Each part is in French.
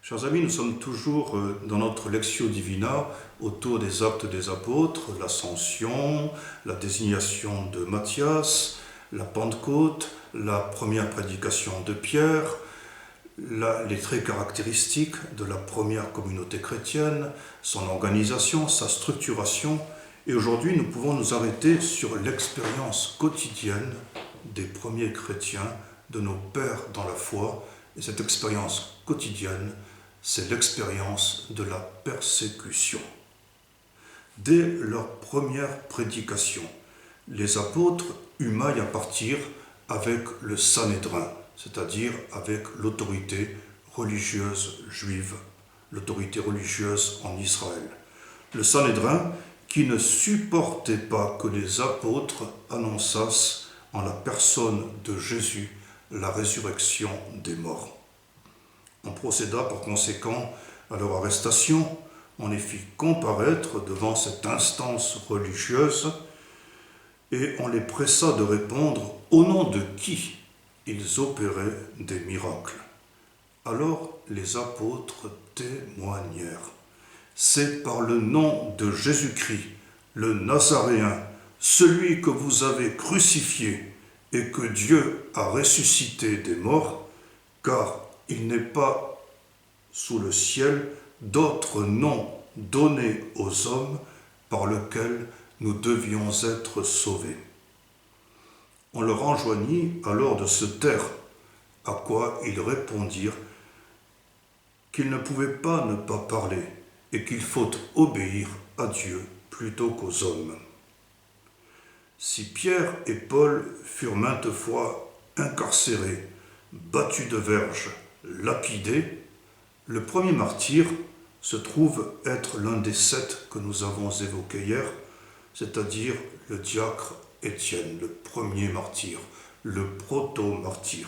Chers amis, nous sommes toujours dans notre Lectio Divina autour des actes des apôtres, l'ascension, la désignation de Matthias, la Pentecôte, la première prédication de Pierre, les traits caractéristiques de la première communauté chrétienne, son organisation, sa structuration. Et aujourd'hui, nous pouvons nous arrêter sur l'expérience quotidienne des premiers chrétiens, de nos pères dans la foi. Et cette expérience quotidienne, c'est l'expérience de la persécution. Dès leur première prédication, les apôtres humaillent à partir avec le Sanhédrin, c'est-à-dire avec l'autorité religieuse juive, l'autorité religieuse en Israël. Le Sanhédrin qui ne supportait pas que les apôtres annonçassent en la personne de Jésus la résurrection des morts. On procéda par conséquent à leur arrestation, on les fit comparaître devant cette instance religieuse et on les pressa de répondre au nom de qui ils opéraient des miracles. Alors les apôtres témoignèrent. C'est par le nom de Jésus-Christ, le Nazaréen, celui que vous avez crucifié et que Dieu a ressuscité des morts, car il n'est pas sous le ciel d'autre nom donné aux hommes par lequel nous devions être sauvés. On leur enjoignit alors de se taire, à quoi ils répondirent qu'ils ne pouvaient pas ne pas parler et qu'il faut obéir à Dieu plutôt qu'aux hommes. Si Pierre et Paul furent maintes fois incarcérés, battus de verges, lapidés, le premier martyr se trouve être l'un des 7 que nous avons évoqués hier, c'est-à-dire le diacre Étienne, le premier martyr, le proto-martyr.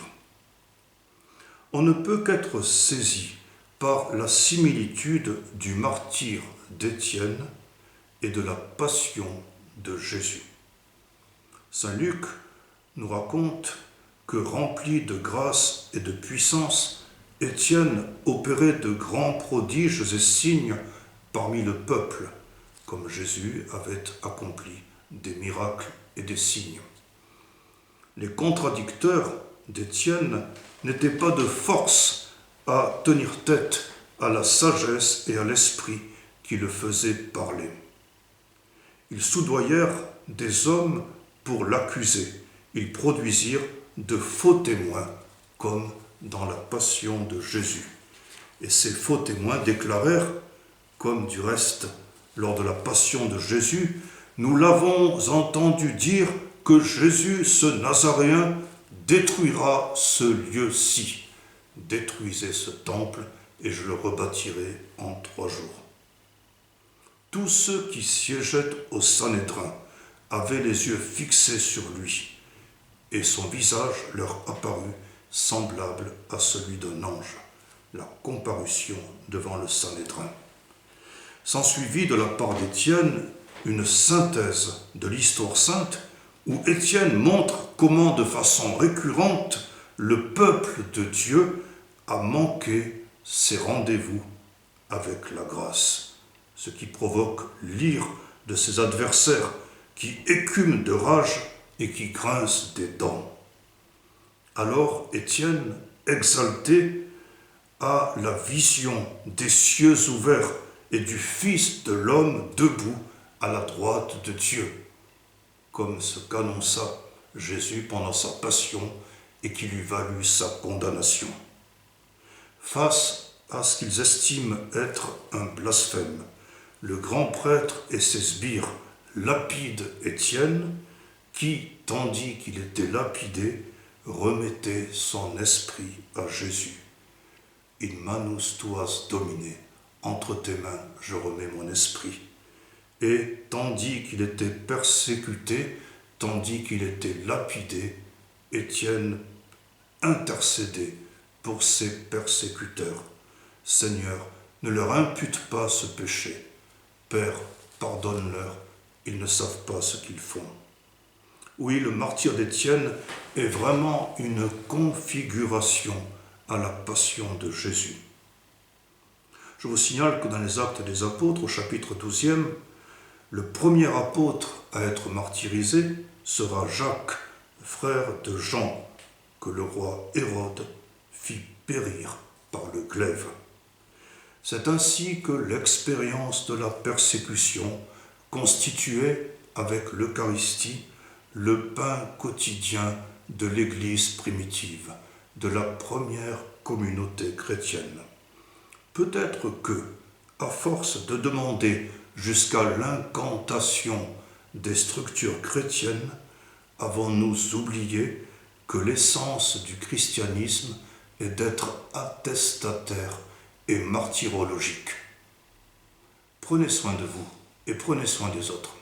On ne peut qu'être saisi par la similitude du martyr d'Étienne et de la passion de Jésus. Saint Luc nous raconte que rempli de grâce et de puissance, Étienne opérait de grands prodiges et signes parmi le peuple, comme Jésus avait accompli des miracles et des signes. Les contradicteurs d'Étienne n'étaient pas de force à tenir tête à la sagesse et à l'esprit qui le faisaient parler. Ils soudoyèrent des hommes pour l'accuser. Ils produisirent de faux témoins, comme dans la passion de Jésus. Et ces faux témoins déclarèrent, comme du reste lors de la passion de Jésus, nous l'avons entendu dire que Jésus, ce Nazaréen, détruira ce lieu-ci. Détruisez ce temple et je le rebâtirai en 3 jours. Tous ceux qui siégeaient au Sanhédrin avaient les yeux fixés sur lui, et son visage leur apparut semblable à celui d'un ange, la comparution devant le Sanhédrin. S'ensuivit de la part d'Étienne une synthèse de l'histoire sainte où Étienne montre comment de façon récurrente le peuple de Dieu a manqué ses rendez-vous avec la grâce, ce qui provoque l'ire de ses adversaires qui écument de rage et qui grincent des dents. Alors Étienne, exalté, a la vision des cieux ouverts et du Fils de l'homme debout à la droite de Dieu, comme ce qu'annonça Jésus pendant sa passion et qui lui valut sa condamnation. Face à ce qu'ils estiment être un blasphème, le grand prêtre et ses sbires lapident Étienne, qui, tandis qu'il était lapidé, remettait son esprit à Jésus. In manus tuas Domine, entre tes mains je remets mon esprit. Et tandis qu'il était persécuté, tandis qu'il était lapidé, Étienne intercédait pour ses persécuteurs. Seigneur, ne leur impute pas ce péché. Père, pardonne-leur, ils ne savent pas ce qu'ils font. Oui, le martyre d'Étienne est vraiment une configuration à la passion de Jésus. Je vous signale que dans les Actes des Apôtres, au chapitre 12e, le premier apôtre à être martyrisé sera Jacques, frère de Jean, que le roi Hérode fit périr par le glaive. C'est ainsi que l'expérience de la persécution constituait avec l'Eucharistie le pain quotidien de l'Église primitive, de la première communauté chrétienne. Peut-être que, à force de demander jusqu'à l'incantation des structures chrétiennes, avons-nous oublié que l'essence du christianisme est d'être attestataire et martyrologique. Prenez soin de vous et prenez soin des autres.